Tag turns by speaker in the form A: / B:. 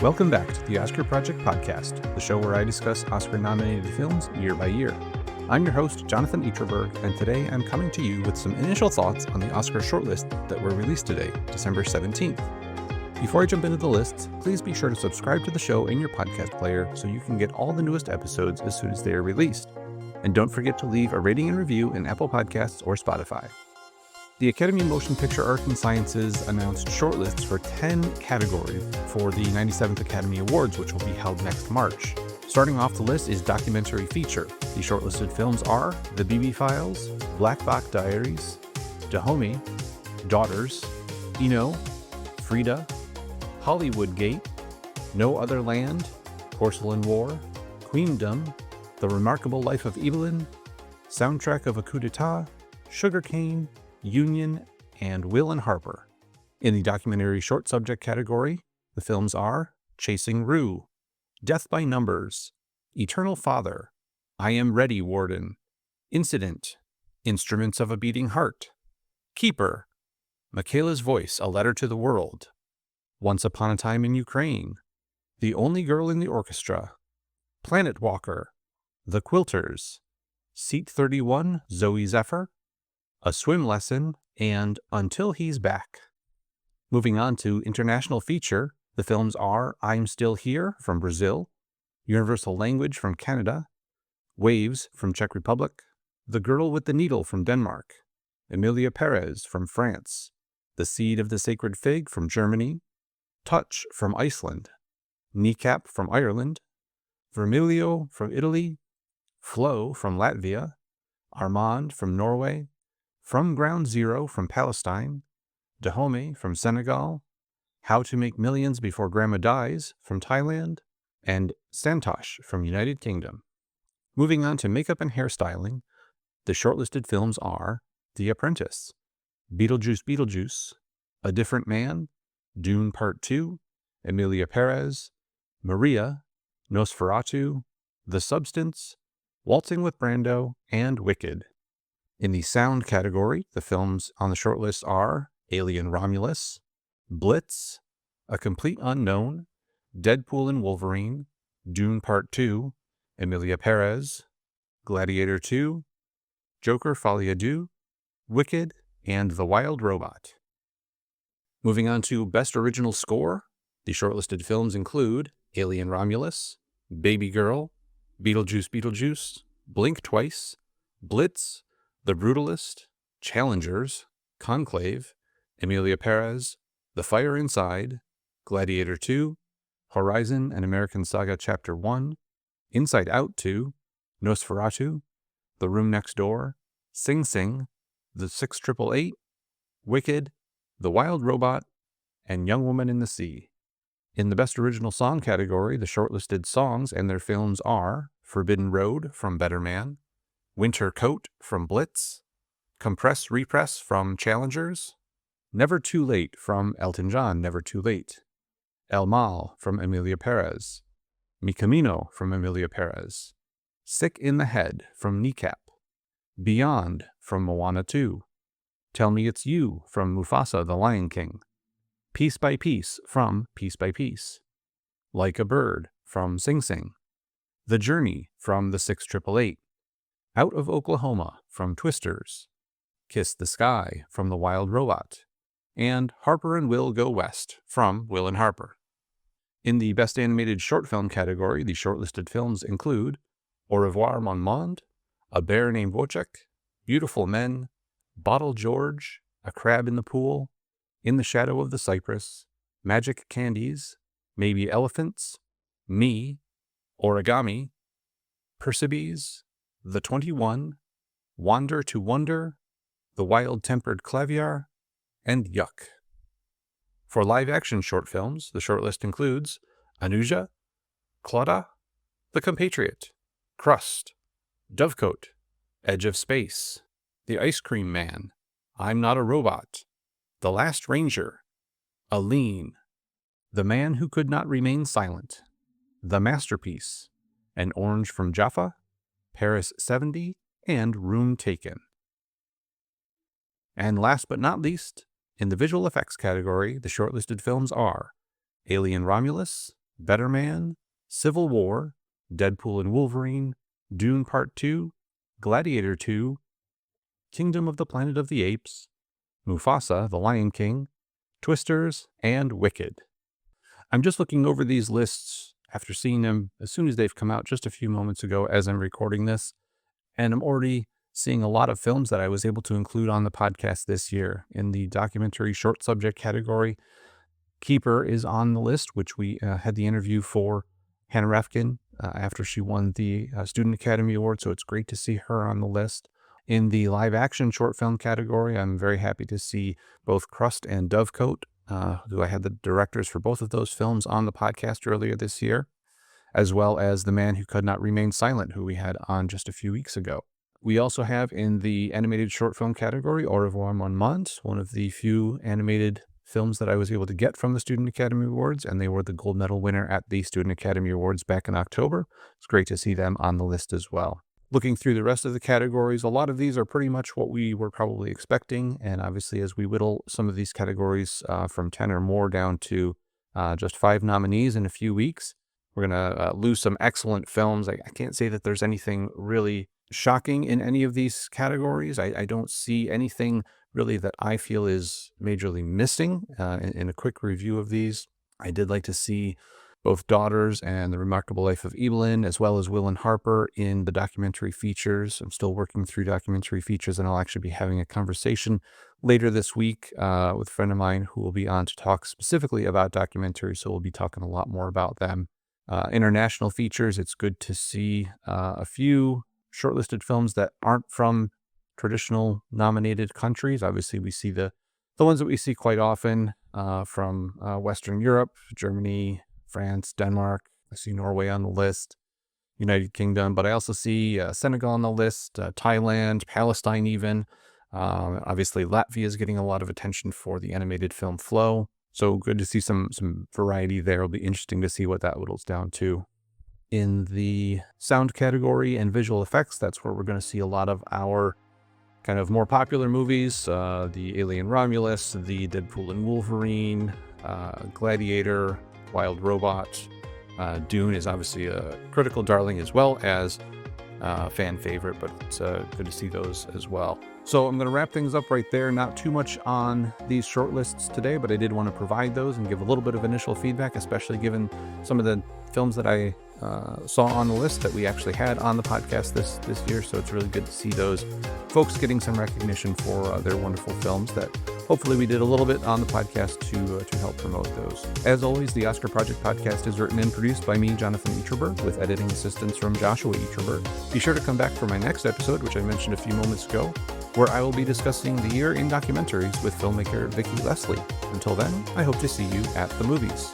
A: Welcome back to the Oscar Project Podcast, the show where I discuss Oscar-nominated films year by year. I'm your host, Jonathan Eterberg, and today I'm coming to you with some initial thoughts on the Oscar shortlist that were released today, December 17th. Before I jump into the lists, please be sure to subscribe to the show in your podcast player so you can get all the newest episodes as soon as they are released. And don't forget to leave a rating and review in Apple Podcasts or Spotify. The Academy of Motion Picture Arts and Sciences announced shortlists for 10 categories for the 97th Academy Awards, which will be held next March. Starting off the list is Documentary Feature. The shortlisted films are The BB Files, Black Box Diaries, Dahomey, Daughters, Eno, Frida, Hollywood Gate, No Other Land, Porcelain War, Queendom, The Remarkable Life of Evelyn, Soundtrack of a Coup d'etat, Sugarcane, Union, and Will and Harper. In the documentary short subject category, the films are Chasing Rue, Death by Numbers, Eternal Father, I Am Ready, Warden, Incident, Instruments of a Beating Heart, Keeper, Michaela's Voice, A Letter to the World, Once Upon a Time in Ukraine, The Only Girl in the Orchestra, Planet Walker, The Quilters, Seat 31, Zoe Zephyr, A Swim Lesson, and Until He's Back. Moving on to International Feature, the films are I'm Still Here from Brazil, Universal Language from Canada, Waves from Czech Republic, The Girl with the Needle from Denmark, Emilia Perez from France, The Seed of the Sacred Fig from Germany, Touch from Iceland, Kneecap from Ireland, Vermiglio from Italy, Flow from Latvia, Armand from Norway, From Ground Zero from Palestine, Dahomey from Senegal, How to Make Millions Before Grandma Dies from Thailand, and Santosh from United Kingdom. Moving on to makeup and hairstyling, the shortlisted films are The Apprentice, Beetlejuice, A Different Man, Dune Part 2, Emilia Perez, Maria, Nosferatu, The Substance, Waltzing with Brando, and Wicked. In the sound category, the films on the shortlist are Alien Romulus, Blitz, A Complete Unknown, Deadpool and Wolverine, Dune Part 2, Emilia Perez, Gladiator 2, Joker Folie à Deux, Wicked, and The Wild Robot. Moving on to Best Original Score, the shortlisted films include Alien Romulus, Baby Girl, Beetlejuice, Blink Twice, Blitz, The Brutalist, Challengers, Conclave, Emilia Perez, The Fire Inside, Gladiator 2, Horizon and American Saga Chapter 1, Inside Out 2, Nosferatu, The Room Next Door, Sing Sing, The 6888, Wicked, The Wild Robot, and Young Woman in the Sea. In the Best Original Song category, the shortlisted songs and their films are Forbidden Road from Better Man, Winter Coat from Blitz, Compress Repress from Challengers, Never Too Late from Elton John, Never Too Late, El Mal from Emilia Perez, Mi Camino from Emilia Perez, Sick in the Head from Kneecap, Beyond from Moana 2, Tell Me It's You from Mufasa the Lion King, Piece by Piece from Piece by Piece, Like a Bird from Sing Sing, The Journey from The 6888, Out of Oklahoma from Twisters, Kiss the Sky from The Wild Robot, and Harper and Will Go West from Will and Harper. In the Best Animated Short Film category, the shortlisted films include Au Revoir Mon Monde, A Bear Named Wojciech, Beautiful Men, Bottle George, A Crab in the Pool, In the Shadow of the Cypress, Magic Candies, Maybe Elephants, Me, Origami, Percebes, The 21, Wander to Wonder, The Wild-Tempered Claviar, and Yuck. For live-action short films, the shortlist includes Anuja, Claudia, The Compatriot, Crust, Dovecote, Edge of Space, The Ice Cream Man, I'm Not a Robot, The Last Ranger, Aline, The Man Who Could Not Remain Silent, The Masterpiece, An Orange from Jaffa, Paris 70, and Room Taken. And last but not least, in the visual effects category, the shortlisted films are Alien Romulus, Better Man, Civil War, Deadpool and Wolverine, Dune Part 2, Gladiator 2, Kingdom of the Planet of the Apes, Mufasa, The Lion King, Twisters, and Wicked. I'm just looking over these lists after seeing them as soon as they've come out just a few moments ago as I'm recording this, and I'm already seeing a lot of films that I was able to include on the podcast this year. In the documentary short subject category, Keeper is on the list, which we had the interview for Hannah Refkin after she won the Student Academy Award, so it's great to see her on the list. In the live action short film category, I'm very happy to see both Crust and Dovecote, who I had the directors for both of those films on the podcast earlier this year, as well as The Man Who Could Not Remain Silent, who we had on just a few weeks ago. We also have in the animated short film category, Au revoir mon monde, one of the few animated films that I was able to get from the Student Academy Awards, and they were the gold medal winner at the Student Academy Awards back in October. It's great to see them on the list as well. Looking through the rest of the categories, a lot of these are pretty much what we were probably expecting, and obviously as we whittle some of these categories from 10 or more down to just 5 nominees in a few weeks, we're going to lose some excellent films. I can't say that there's anything really shocking in any of these categories. I don't see anything really that I feel is majorly missing in a quick review of these. I did like to see both Daughters and The Remarkable Life of Evelyn, as well as Will and Harper in the documentary features. I'm still working through documentary features, and I'll actually be having a conversation later this week with a friend of mine who will be on to talk specifically about documentaries, so we'll be talking a lot more about them. International features, it's good to see a few shortlisted films that aren't from traditional nominated countries. Obviously, we see the ones that we see quite often from Western Europe, Germany, France, Denmark. I see Norway on the list, United Kingdom, but I also see Senegal on the list, Thailand, Palestine even. Obviously, Latvia is getting a lot of attention for the animated film Flow. So good to see some variety there. It'll be interesting to see what that whittles down to. In the sound category and visual effects, that's where we're going to see a lot of our kind of more popular movies, the Alien Romulus, the Deadpool and Wolverine, Gladiator, Wild Robot. Dune is obviously a critical darling as well as a fan favorite, but it's good to see those as well. So I'm going to wrap things up right there. Not too much on these shortlists today, but I did want to provide those and give a little bit of initial feedback, especially given some of the films that I saw on the list that we actually had on the podcast this year. So it's really good to see those folks getting some recognition for their wonderful films that hopefully we did a little bit on the podcast to help promote those. As always, the Oscar Project podcast is written and produced by me, Jonathan Eacherberg, with editing assistance from Joshua Eacherberg. Be sure to come back for my next episode, which I mentioned a few moments ago, where I will be discussing the year in documentaries with filmmaker Vicki Leslie. Until then, I hope to see you at the movies.